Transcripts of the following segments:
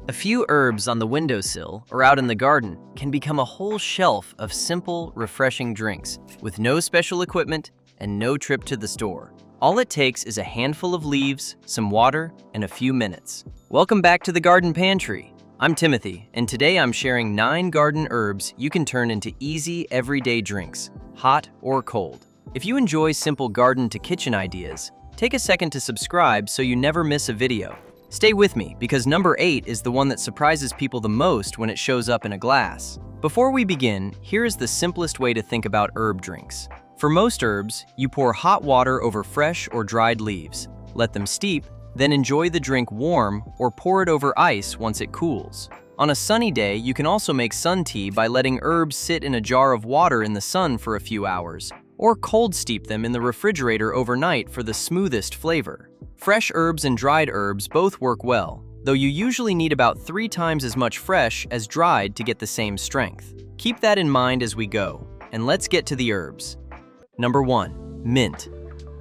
A few herbs on the windowsill or out in the garden can become a whole shelf of simple, refreshing drinks with no special equipment and no trip to the store. All it takes is a handful of leaves, some water, and a few minutes. Welcome back to the Garden Pantry. I'm Timothy, and today I'm sharing 9 garden herbs you can turn into easy, everyday drinks, hot or cold. If you enjoy simple garden to kitchen ideas, take a second to subscribe so you never miss a video. Stay with me because number 8 is the one that surprises people the most when it shows up in a glass. Before we begin, here is the simplest way to think about herb drinks. For most herbs, you pour hot water over fresh or dried leaves, let them steep, then enjoy the drink warm or pour it over ice once it cools. On a sunny day, you can also make sun tea by letting herbs sit in a jar of water in the sun for a few hours, or cold steep them in the refrigerator overnight for the smoothest flavor. Fresh herbs and dried herbs both work well, though you usually need about 3 times as much fresh as dried to get the same strength. Keep that in mind as we go, and let's get to the herbs. Number 1. Mint.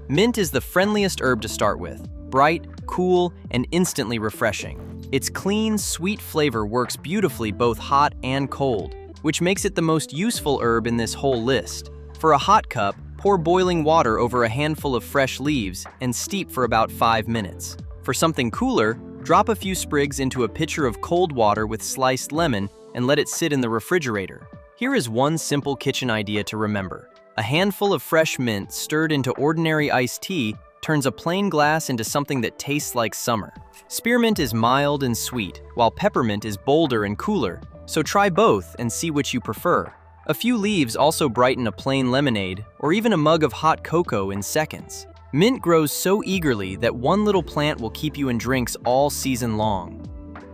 Mint is the friendliest herb to start with. Bright, cool, and instantly refreshing. Its clean, sweet flavor works beautifully both hot and cold, which makes it the most useful herb in this whole list. For a hot cup, pour boiling water over a handful of fresh leaves and steep for about 5 minutes. For something cooler, drop a few sprigs into a pitcher of cold water with sliced lemon and let it sit in the refrigerator. Here is one simple kitchen idea to remember. A handful of fresh mint stirred into ordinary iced tea turns a plain glass into something that tastes like summer. Spearmint is mild and sweet, while peppermint is bolder and cooler, so try both and see which you prefer. A few leaves also brighten a plain lemonade or even a mug of hot cocoa in seconds. Mint grows so eagerly that one little plant will keep you in drinks all season long.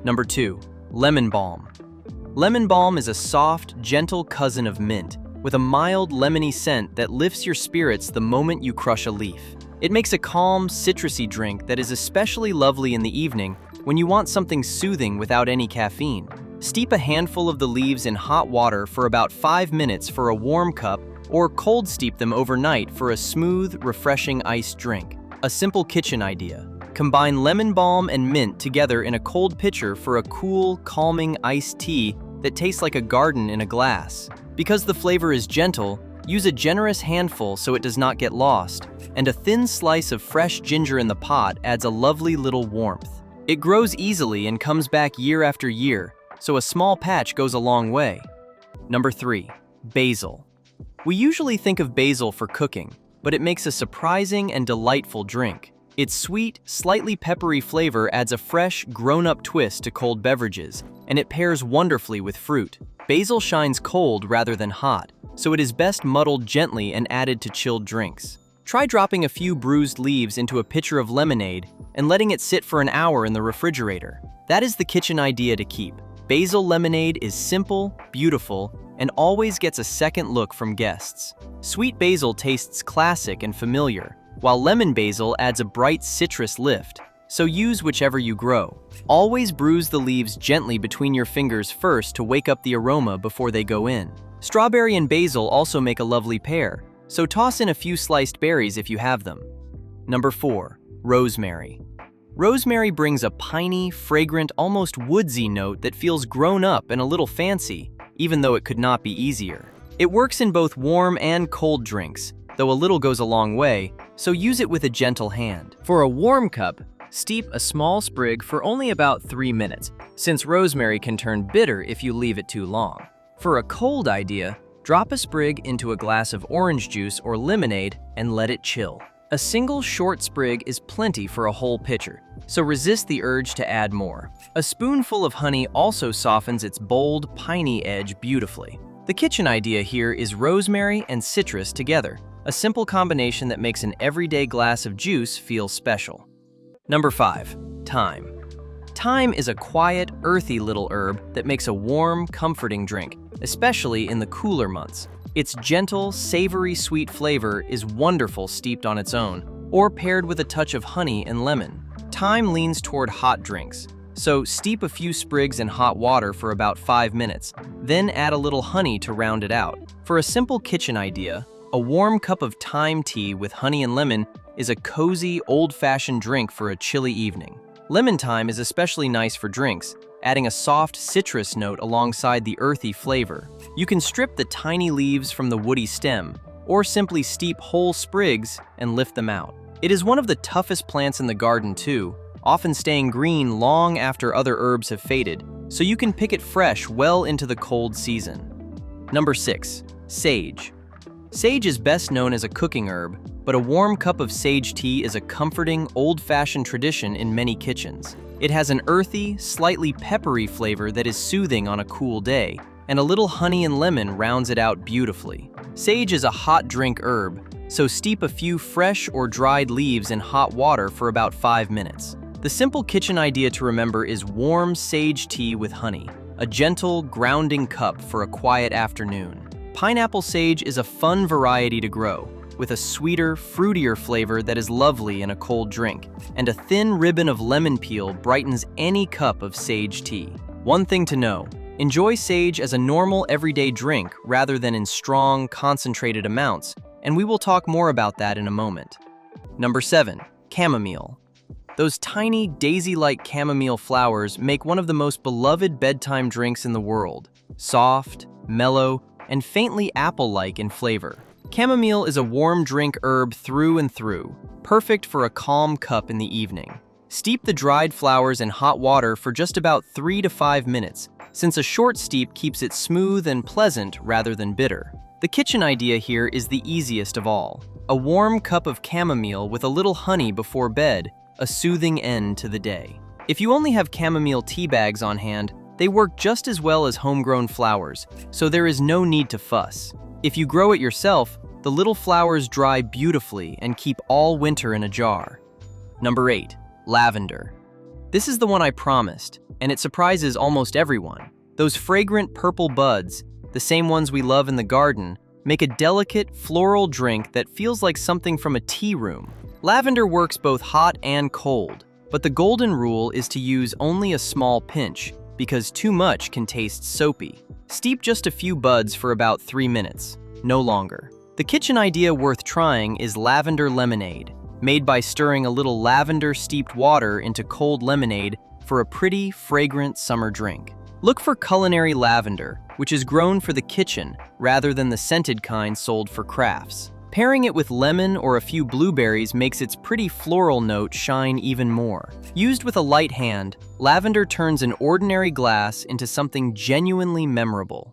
Number 2. Lemon balm. Lemon balm is a soft, gentle cousin of mint, with a mild lemony scent that lifts your spirits the moment you crush a leaf. It makes a calm, citrusy drink that is especially lovely in the evening when you want something soothing without any caffeine. Steep a handful of the leaves in hot water for about 5 minutes for a warm cup, or cold steep them overnight for a smooth, refreshing iced drink. A simple kitchen idea. Combine lemon balm and mint together in a cold pitcher for a cool, calming iced tea that tastes like a garden in a glass. Because the flavor is gentle, use a generous handful so it does not get lost, and a thin slice of fresh ginger in the pot adds a lovely little warmth. It grows easily and comes back year after year, so a small patch goes a long way. Number 3. Basil. We usually think of basil for cooking, but it makes a surprising and delightful drink. Its sweet, slightly peppery flavor adds a fresh, grown-up twist to cold beverages, and it pairs wonderfully with fruit. Basil shines cold rather than hot, so it is best muddled gently and added to chilled drinks. Try dropping a few bruised leaves into a pitcher of lemonade and letting it sit for an hour in the refrigerator. That is the kitchen idea to keep. Basil lemonade is simple, beautiful, and always gets a second look from guests. Sweet basil tastes classic and familiar, while lemon basil adds a bright citrus lift, so use whichever you grow. Always bruise the leaves gently between your fingers first to wake up the aroma before they go in. Strawberry and basil also make a lovely pair, so toss in a few sliced berries if you have them. Number 4. Rosemary. Rosemary brings a piney, fragrant, almost woodsy note that feels grown up and a little fancy, even though it could not be easier. It works in both warm and cold drinks, though a little goes a long way, so use it with a gentle hand. For a warm cup, steep a small sprig for only about 3 minutes, since rosemary can turn bitter if you leave it too long. For a cold idea, drop a sprig into a glass of orange juice or lemonade and let it chill. A single short sprig is plenty for a whole pitcher, so resist the urge to add more. A spoonful of honey also softens its bold, piney edge beautifully. The kitchen idea here is rosemary and citrus together, a simple combination that makes an everyday glass of juice feel special. Number 5. Thyme. Thyme is a quiet, earthy little herb that makes a warm, comforting drink, especially in the cooler months. Its gentle, savory, sweet flavor is wonderful steeped on its own, or paired with a touch of honey and lemon. Thyme leans toward hot drinks, so steep a few sprigs in hot water for about 5 minutes, then add a little honey to round it out. For a simple kitchen idea, a warm cup of thyme tea with honey and lemon is a cozy, old-fashioned drink for a chilly evening. Lemon thyme is especially nice for drinks, adding a soft citrus note alongside the earthy flavor. You can strip the tiny leaves from the woody stem, or simply steep whole sprigs and lift them out. It is one of the toughest plants in the garden too, often staying green long after other herbs have faded, so you can pick it fresh well into the cold season. Number 6. Sage. Sage is best known as a cooking herb, but a warm cup of sage tea is a comforting, old-fashioned tradition in many kitchens. It has an earthy, slightly peppery flavor that is soothing on a cool day, and a little honey and lemon rounds it out beautifully. Sage is a hot drink herb, so steep a few fresh or dried leaves in hot water for about 5 minutes. The simple kitchen idea to remember is warm sage tea with honey, a gentle, grounding cup for a quiet afternoon. Pineapple sage is a fun variety to grow, with a sweeter, fruitier flavor that is lovely in a cold drink, and a thin ribbon of lemon peel brightens any cup of sage tea. One thing to know, enjoy sage as a normal everyday drink rather than in strong, concentrated amounts, and we will talk more about that in a moment. Number 7. Chamomile. Those tiny, daisy-like chamomile flowers make one of the most beloved bedtime drinks in the world. Soft, mellow, and faintly apple-like in flavor. Chamomile is a warm drink herb through and through, perfect for a calm cup in the evening. Steep the dried flowers in hot water for just about 3 to 5 minutes, since a short steep keeps it smooth and pleasant rather than bitter. The kitchen idea here is the easiest of all. A warm cup of chamomile with a little honey before bed, a soothing end to the day. If you only have chamomile tea bags on hand, they work just as well as homegrown flowers, so there is no need to fuss. If you grow it yourself, the little flowers dry beautifully and keep all winter in a jar. Number 8. Lavender. This is the one I promised, and it surprises almost everyone. Those fragrant purple buds, the same ones we love in the garden, make a delicate, floral drink that feels like something from a tea room. Lavender works both hot and cold, but the golden rule is to use only a small pinch, because too much can taste soapy. Steep just a few buds for about 3 minutes, no longer. The kitchen idea worth trying is lavender lemonade, made by stirring a little lavender-steeped water into cold lemonade for a pretty, fragrant summer drink. Look for culinary lavender, which is grown for the kitchen rather than the scented kind sold for crafts. Pairing it with lemon or a few blueberries makes its pretty floral note shine even more. Used with a light hand, lavender turns an ordinary glass into something genuinely memorable.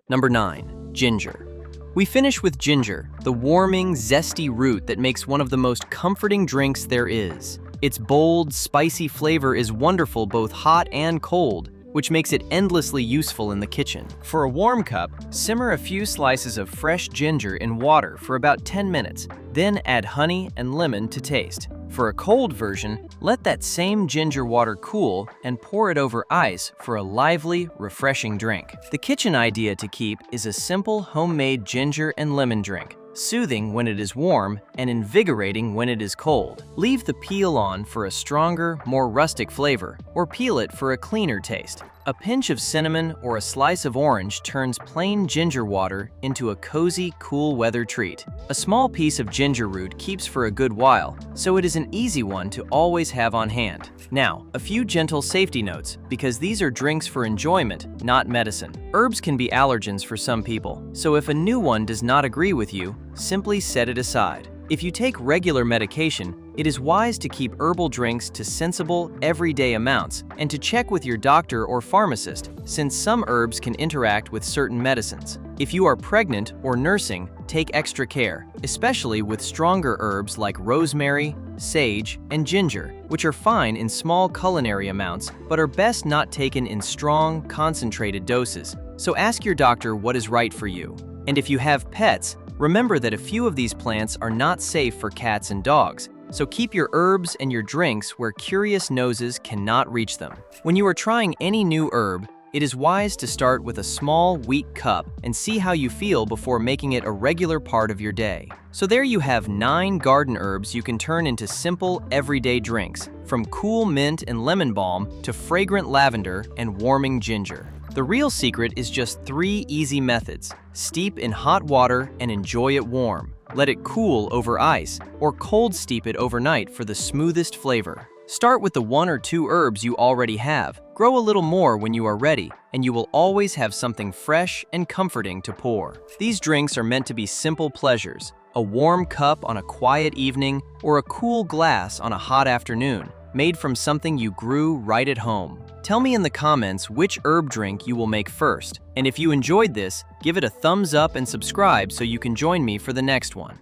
Number 9. Ginger. We finish with ginger, the warming, zesty root that makes one of the most comforting drinks there is. Its bold, spicy flavor is wonderful both hot and cold, which makes it endlessly useful in the kitchen. For a warm cup, simmer a few slices of fresh ginger in water for about 10 minutes, then add honey and lemon to taste. For a cold version, let that same ginger water cool and pour it over ice for a lively, refreshing drink. The kitchen idea to keep is a simple homemade ginger and lemon drink, soothing when it is warm and invigorating when it is cold. Leave the peel on for a stronger, more rustic flavor, or peel it for a cleaner taste. A pinch of cinnamon or a slice of orange turns plain ginger water into a cozy, cool weather treat. A small piece of ginger root keeps for a good while, so it is an easy one to always have on hand. Now, a few gentle safety notes, because these are drinks for enjoyment, not medicine. Herbs can be allergens for some people, so if a new one does not agree with you, simply set it aside. If you take regular medication, it is wise to keep herbal drinks to sensible, everyday amounts and to check with your doctor or pharmacist, since some herbs can interact with certain medicines. If you are pregnant or nursing, take extra care, especially with stronger herbs like rosemary, sage, and ginger, which are fine in small culinary amounts but are best not taken in strong, concentrated doses. So ask your doctor what is right for you. And if you have pets, remember that a few of these plants are not safe for cats and dogs, so keep your herbs and your drinks where curious noses cannot reach them. When you are trying any new herb, it is wise to start with a small, weak cup and see how you feel before making it a regular part of your day. So there you have 9 garden herbs you can turn into simple, everyday drinks, from cool mint and lemon balm to fragrant lavender and warming ginger. The real secret is just 3 easy methods. Steep in hot water and enjoy it warm. Let it cool over ice, or cold steep it overnight for the smoothest flavor. Start with the 1 or 2 herbs you already have. Grow a little more when you are ready, and you will always have something fresh and comforting to pour. These drinks are meant to be simple pleasures, a warm cup on a quiet evening or a cool glass on a hot afternoon, made from something you grew right at home. Tell me in the comments which herb drink you will make first, and if you enjoyed this, give it a thumbs up and subscribe so you can join me for the next one.